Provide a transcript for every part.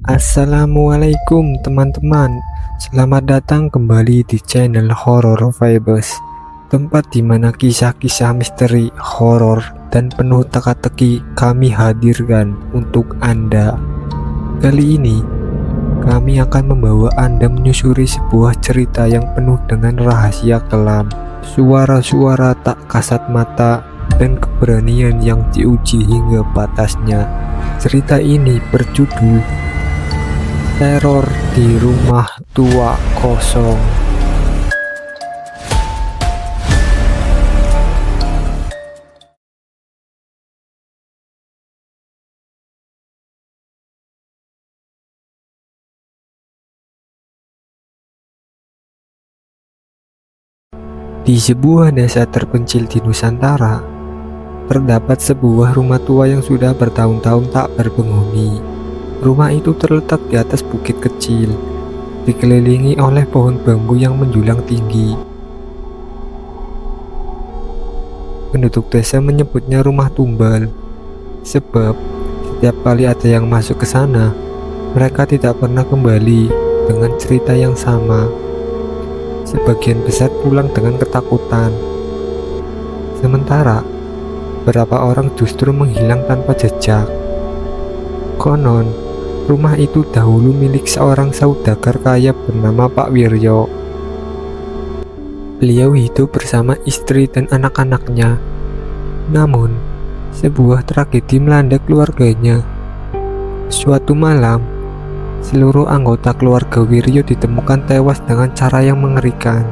Assalamualaikum teman-teman. Selamat datang kembali di channel Horror Vibes, tempat di mana kisah-kisah misteri, horor, dan penuh teka-teki kami hadirkan untuk Anda. Kali ini kami akan membawa Anda menyusuri sebuah cerita yang penuh dengan rahasia kelam, suara-suara tak kasat mata, dan keberanian yang diuji hingga batasnya. Cerita ini berjudul Teror di Rumah Tua Kosong. Di sebuah desa terpencil di Nusantara, terdapat sebuah rumah tua yang sudah bertahun-tahun tak berpenghuni. Rumah itu terletak di atas bukit kecil, dikelilingi oleh pohon bambu yang menjulang tinggi. Penduduk desa menyebutnya rumah tumbal, sebab setiap kali ada yang masuk ke sana, mereka tidak pernah kembali dengan cerita yang sama. Sebagian besar pulang dengan ketakutan. Sementara beberapa orang justru menghilang tanpa jejak. Konon, rumah itu dahulu milik seorang saudagar kaya bernama Pak Wiryo. Beliau hidup bersama istri dan anak-anaknya. Namun, sebuah tragedi melanda keluarganya. Suatu malam, seluruh anggota keluarga Wiryo ditemukan tewas dengan cara yang mengerikan.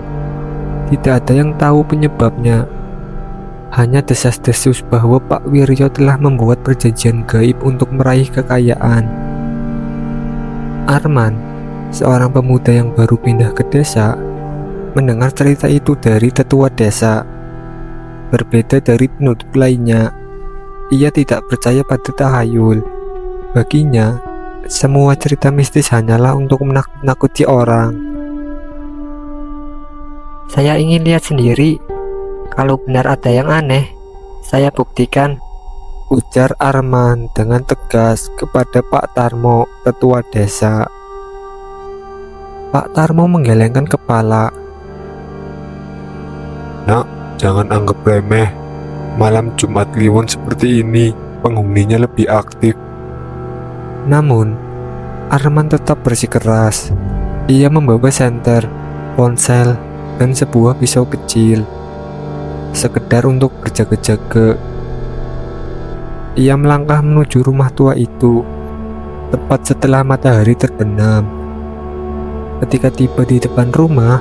Tidak ada yang tahu penyebabnya. Hanya desas-desus bahwa Pak Wiryo telah membuat perjanjian gaib untuk meraih kekayaan. Arman, seorang pemuda yang baru pindah ke desa, mendengar cerita itu dari tetua desa. Berbeda dari penduduk lainnya, ia tidak percaya pada tahayul. Baginya, semua cerita mistis hanyalah untuk menakut-nakuti orang. Saya ingin lihat sendiri. Kalau benar ada yang aneh, saya buktikan, ujar Arman dengan tegas kepada Pak Tarmo, tetua desa. Pak Tarmo menggelengkan kepala. Nak, jangan anggap remeh. Malam Jumat Kliwon seperti ini, penghuninya lebih aktif. Namun, Arman tetap bersikeras. Ia membawa senter, ponsel, dan sebuah pisau kecil, sekedar untuk berjaga-jaga. Ia melangkah menuju rumah tua itu, tepat setelah matahari terbenam. Ketika tiba di depan rumah,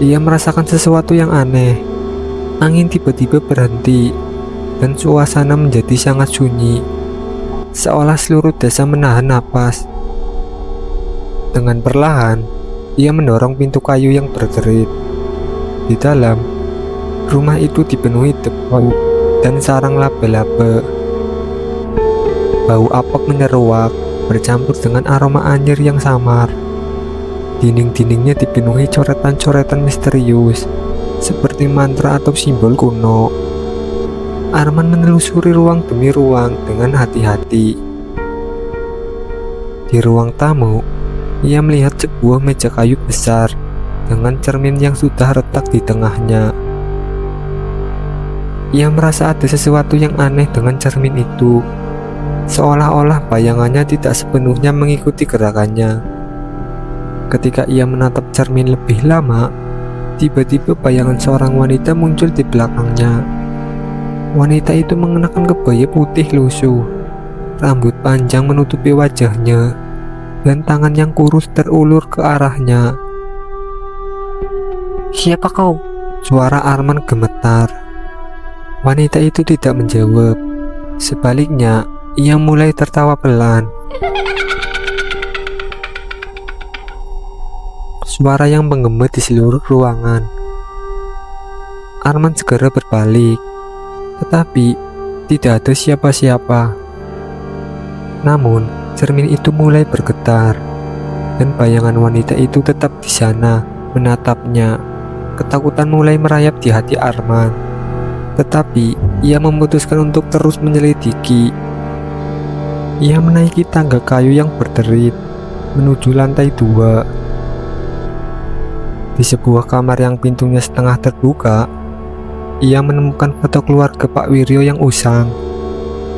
ia merasakan sesuatu yang aneh. Angin tiba-tiba berhenti, dan suasana menjadi sangat sunyi, seolah seluruh desa menahan napas. Dengan perlahan, ia mendorong pintu kayu yang berderit. Di dalam, rumah itu dipenuhi debu dan sarang laba-laba. Bau apek menyeruak, bercampur dengan aroma anyir yang samar. Dinding-dindingnya dipenuhi coretan-coretan misterius, seperti mantra atau simbol kuno. Arman menelusuri ruang demi ruang dengan hati-hati. Di ruang tamu, ia melihat sebuah meja kayu besar dengan cermin yang sudah retak di tengahnya. Ia merasa ada sesuatu yang aneh dengan cermin itu, seolah-olah bayangannya tidak sepenuhnya mengikuti gerakannya. Ketika ia menatap cermin lebih lama, tiba-tiba bayangan seorang wanita muncul di belakangnya. Wanita itu mengenakan kebaya putih lusuh, rambut panjang menutupi wajahnya, dan tangan yang kurus terulur ke arahnya. siapa kau? Suara Arman gemetar. Wanita itu tidak menjawab. Sebaliknya, ia mulai tertawa pelan. Suara yang menggema di seluruh ruangan. Arman segera berbalik, tetapi tidak ada siapa-siapa. Namun, cermin itu mulai bergetar, dan bayangan wanita itu tetap di sana, menatapnya. Ketakutan mulai merayap di hati Arman, tetapi ia memutuskan untuk terus menyelidiki. Ia menaiki tangga kayu yang berderit menuju lantai 2. Di sebuah kamar yang pintunya setengah terbuka, ia menemukan foto keluarga Pak Wiryo yang usang.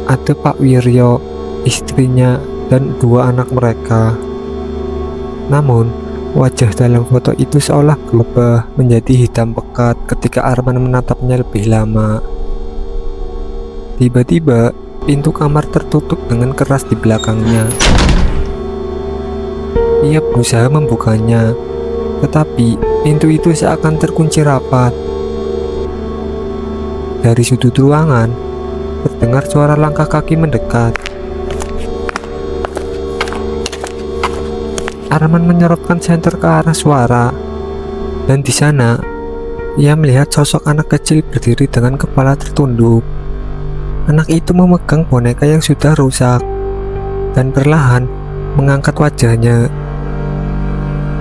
Ada Pak Wiryo, istrinya, dan 2 anak mereka. Namun, wajah dalam foto itu seolah berubah menjadi hitam pekat ketika Arman menatapnya lebih lama. Tiba-tiba, pintu kamar tertutup dengan keras di belakangnya. Ia berusaha membukanya, tetapi pintu itu seakan terkunci rapat. Dari sudut ruangan, terdengar suara langkah kaki mendekat. Arman menyorotkan senter ke arah suara, dan di sana ia melihat sosok anak kecil berdiri dengan kepala tertunduk. Anak itu memegang boneka yang sudah rusak dan perlahan mengangkat wajahnya.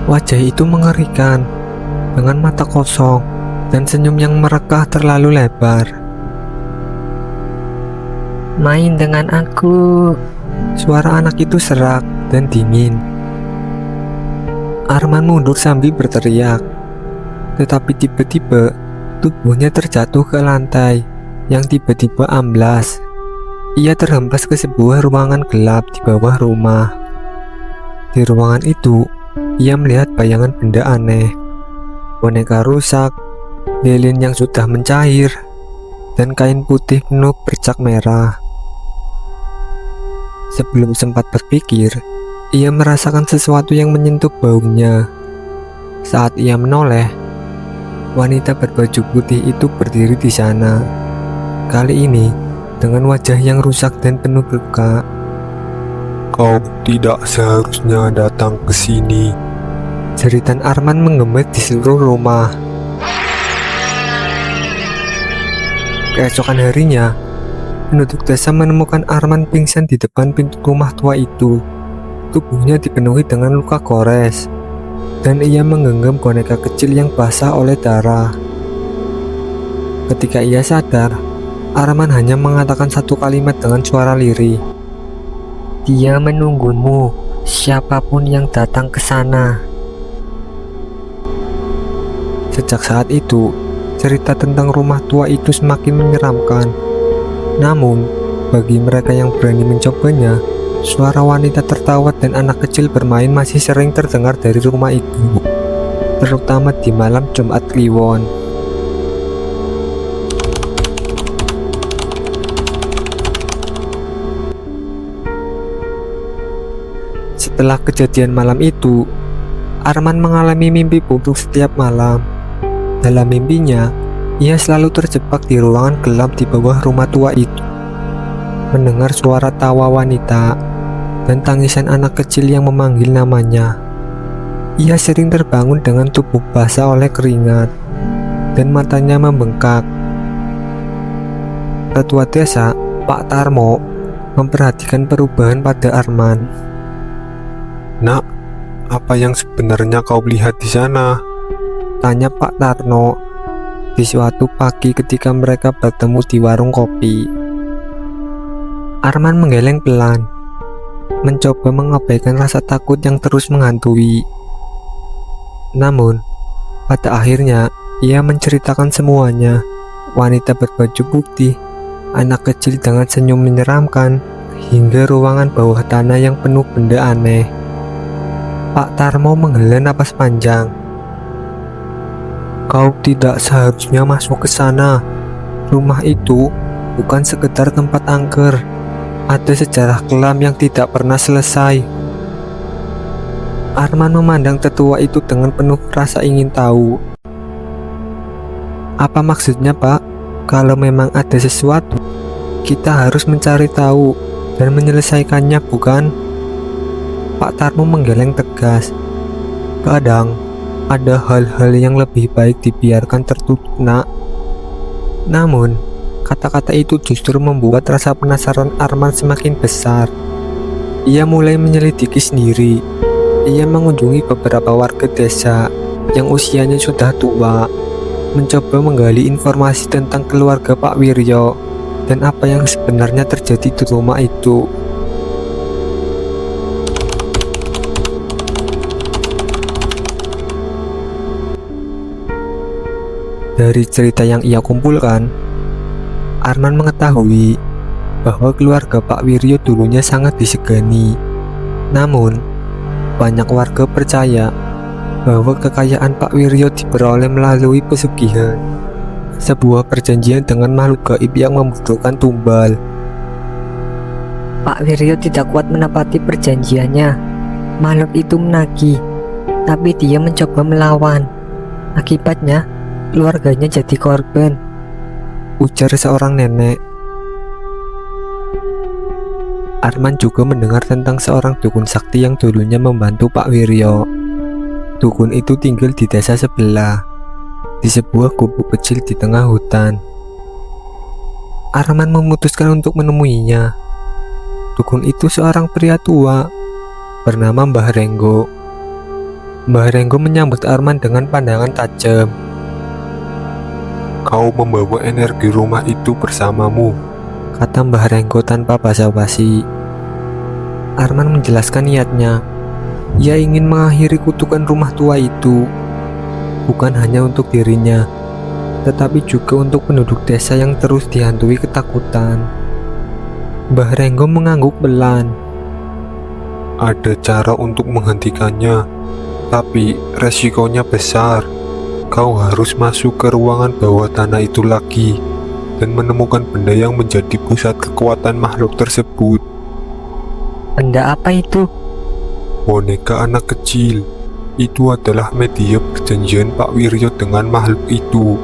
Wajah itu mengerikan, dengan mata kosong dan senyum yang merekah terlalu lebar. Main dengan aku. Suara anak itu serak dan dingin. Arman mundur sambil berteriak, tetapi tiba-tiba tubuhnya terjatuh ke lantai yang tiba-tiba amblas. Ia terhempas ke sebuah ruangan gelap di bawah rumah. Di ruangan itu, ia melihat bayangan benda aneh, boneka rusak, lilin yang sudah mencair, dan kain putih penuh bercak merah. Sebelum sempat berpikir, ia merasakan sesuatu yang menyentuh baunya. Saat ia menoleh, wanita berbaju putih itu berdiri di sana. Kali ini dengan wajah yang rusak dan penuh luka. Kau tidak seharusnya datang ke sini. Jeritan Arman menggema di seluruh rumah. Keesokan harinya, penduduk desa menemukan Arman pingsan di depan pintu rumah tua itu. Tubuhnya dipenuhi dengan luka gores, dan ia menggenggam boneka kecil yang basah oleh darah. Ketika ia sadar, Arman hanya mengatakan satu kalimat dengan suara lirih. Dia menunggumu, siapapun yang datang ke sana. Sejak saat itu, cerita tentang rumah tua itu semakin menyeramkan. Namun, bagi mereka yang berani mencobanya, suara wanita tertawa dan anak kecil bermain masih sering terdengar dari rumah itu, terutama di malam Jumat Kliwon. Setelah kejadian malam itu, Arman mengalami mimpi buruk setiap malam. Dalam mimpinya, ia selalu terjebak di ruangan gelap di bawah rumah tua itu, mendengar suara tawa wanita dan tangisan anak kecil yang memanggil namanya. Ia sering terbangun dengan tubuh basah oleh keringat dan matanya membengkak. Ketua desa, Pak Tarmo, memperhatikan perubahan pada Arman. Nak, apa yang sebenarnya kau lihat di sana? Tanya Pak Tarno di suatu pagi ketika mereka bertemu di warung kopi. Arman menggeleng pelan, mencoba mengabaikan rasa takut yang terus menghantui. Namun, pada akhirnya ia menceritakan semuanya. Wanita berbaju putih, anak kecil dengan senyum menyeramkan, hingga ruangan bawah tanah yang penuh benda aneh. Pak Tarmo menghela napas panjang. Kau tidak seharusnya masuk ke sana. Rumah itu bukan sekedar tempat angker. Ada sejarah kelam yang tidak pernah selesai. Arman memandang tetua itu dengan penuh rasa ingin tahu. Apa maksudnya, Pak? Kalau memang ada sesuatu, kita harus mencari tahu dan menyelesaikannya, bukan? Pak Tarmo menggeleng tegas. Kadang ada hal-hal yang lebih baik dibiarkan tertutup, nak. Namun, kata-kata itu justru membuat rasa penasaran Arman semakin besar. Ia mulai menyelidiki sendiri. Ia mengunjungi beberapa warga desa yang usianya sudah tua, mencoba menggali informasi tentang keluarga Pak Wiryo dan apa yang sebenarnya terjadi di rumah itu. Dari cerita yang ia kumpulkan, Arman mengetahui bahwa keluarga Pak Wiryo dulunya sangat disegani. Namun, banyak warga percaya bahwa kekayaan Pak Wiryo diperoleh melalui pesugihan, sebuah perjanjian dengan makhluk gaib yang membutuhkan tumbal. Pak Wiryo tidak kuat menepati perjanjiannya. Makhluk itu menagih, tapi dia mencoba melawan. Akibatnya, keluarganya jadi korban. Ujar seorang nenek. Arman juga mendengar tentang seorang dukun sakti yang dulunya membantu Pak Wiryo. Dukun itu tinggal di desa sebelah, di sebuah gubuk kecil di tengah hutan. Arman memutuskan untuk menemuinya. Dukun itu seorang pria tua bernama Mbah Renggo. Mbah Renggo menyambut Arman dengan pandangan tajam. Kau membawa energi rumah itu bersamamu, Kata Mbah Renggo tanpa basa-basi. Arman menjelaskan niatnya. Ia ingin mengakhiri kutukan rumah tua itu, bukan hanya untuk dirinya, tetapi juga untuk penduduk desa yang terus dihantui ketakutan. Mbah Renggo mengangguk pelan. Ada cara untuk menghentikannya, tapi resikonya besar. Kau harus masuk ke ruangan bawah tanah itu lagi dan menemukan benda yang menjadi pusat kekuatan makhluk tersebut. Benda apa itu? Boneka anak kecil. Itu adalah media perjanjian Pak Wiryo dengan makhluk itu.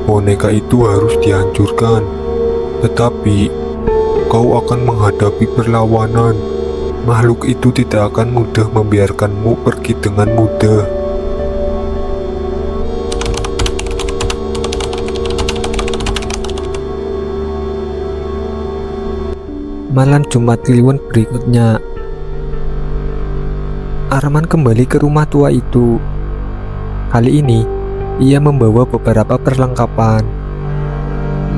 Boneka itu harus dihancurkan, tetapi kau akan menghadapi perlawanan. Makhluk itu tidak akan mudah membiarkanmu pergi dengan mudah. Malam Jumat Kliwon berikutnya, Arman kembali ke rumah tua itu. Kali ini, ia membawa beberapa perlengkapan.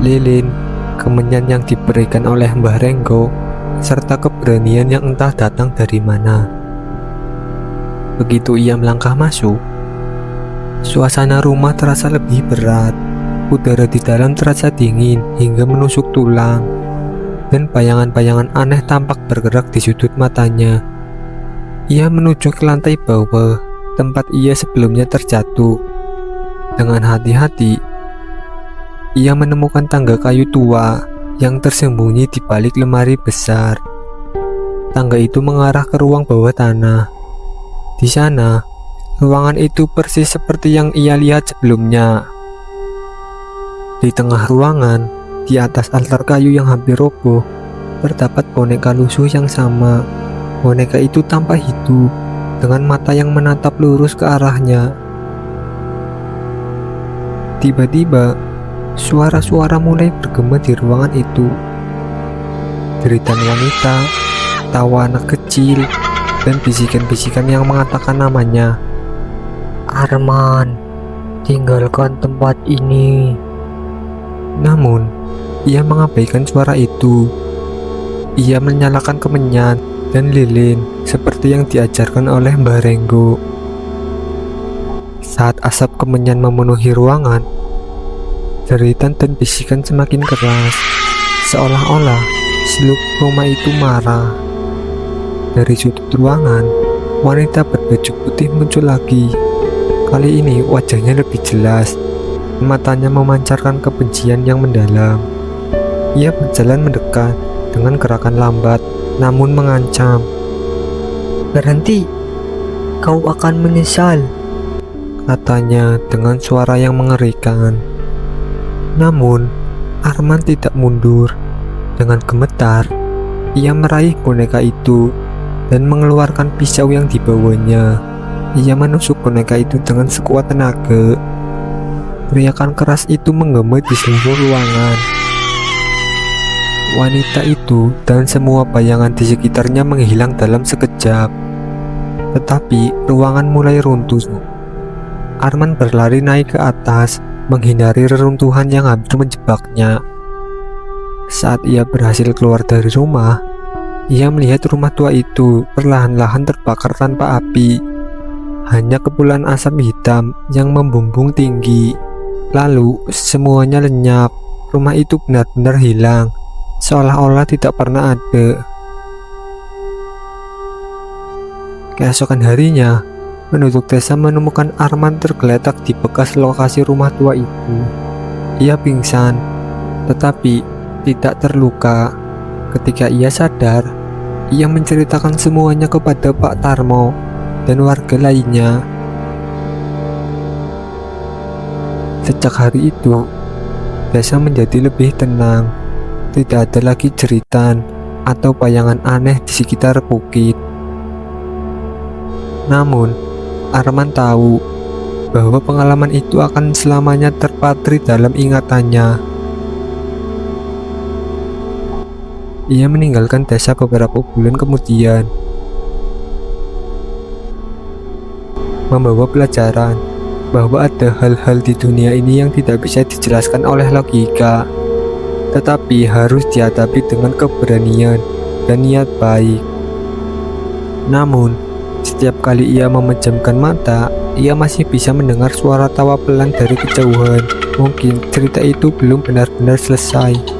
Lilin, kemenyan yang diberikan oleh Mbah Renggo, serta keberanian yang entah datang dari mana. Begitu ia melangkah masuk, suasana rumah terasa lebih berat. Udara di dalam terasa dingin hingga menusuk tulang, dan bayangan-bayangan aneh tampak bergerak di sudut matanya. Ia menuju ke lantai bawah, tempat ia sebelumnya terjatuh. Dengan hati-hati, ia menemukan tangga kayu tua yang tersembunyi di balik lemari besar. Tangga itu mengarah ke ruang bawah tanah. Di sana, ruangan itu persis seperti yang ia lihat sebelumnya. Di tengah ruangan, di atas altar kayu yang hampir roboh, terdapat boneka lusuh yang sama. Boneka itu tampak hidup, dengan mata yang menatap lurus ke arahnya. Tiba-tiba, suara-suara mulai bergema di ruangan itu. Deritan wanita, tawa anak kecil, dan bisikan-bisikan yang mengatakan namanya. Arman, tinggalkan tempat ini. Namun, ia mengabaikan suara itu. Ia menyalakan kemenyan dan lilin seperti yang diajarkan oleh Mbah Renggo. Saat asap kemenyan memenuhi ruangan, jeritan dan bisikan semakin keras, seolah-olah seluruh rumah itu marah. Dari sudut ruangan, wanita berbaju putih muncul lagi. Kali ini wajahnya lebih jelas, matanya memancarkan kebencian yang mendalam. Ia berjalan mendekat dengan gerakan lambat, namun mengancam. Berhenti, kau akan menyesal. Katanya dengan suara yang mengerikan. Namun, Arman tidak mundur. Dengan gemetar, ia meraih boneka itu dan mengeluarkan pisau yang dibawanya. Ia menusuk boneka itu dengan sekuat tenaga. Teriakan keras itu menggema di seluruh ruangan. Wanita itu dan semua bayangan di sekitarnya menghilang dalam sekejap. Tetapi ruangan mulai runtuh. Arman berlari naik ke atas, menghindari reruntuhan yang hampir menjebaknya. Saat ia berhasil keluar dari rumah, ia melihat rumah tua itu perlahan-lahan terbakar tanpa api. Hanya kepulan asap hitam yang membumbung tinggi. Lalu semuanya lenyap. Rumah itu benar-benar hilang, seolah-olah tidak pernah ada. Keesokan harinya, penduduk desa menemukan Arman tergeletak di bekas lokasi rumah tua itu. Ia pingsan, tetapi tidak terluka. Ketika ia sadar, ia menceritakan semuanya kepada Pak Tarmo dan warga lainnya. Sejak hari itu, desa menjadi lebih tenang. Tidak ada lagi jeritan atau bayangan aneh di sekitar bukit. Namun, Arman tahu bahwa pengalaman itu akan selamanya terpatri dalam ingatannya. Ia meninggalkan desa beberapa bulan kemudian, membawa pelajaran bahwa ada hal-hal di dunia ini yang tidak bisa dijelaskan oleh logika, tetapi harus dihadapi dengan keberanian dan niat baik. Namun, setiap kali ia memejamkan mata, ia masih bisa mendengar suara tawa pelan dari kejauhan. Mungkin cerita itu belum benar-benar selesai.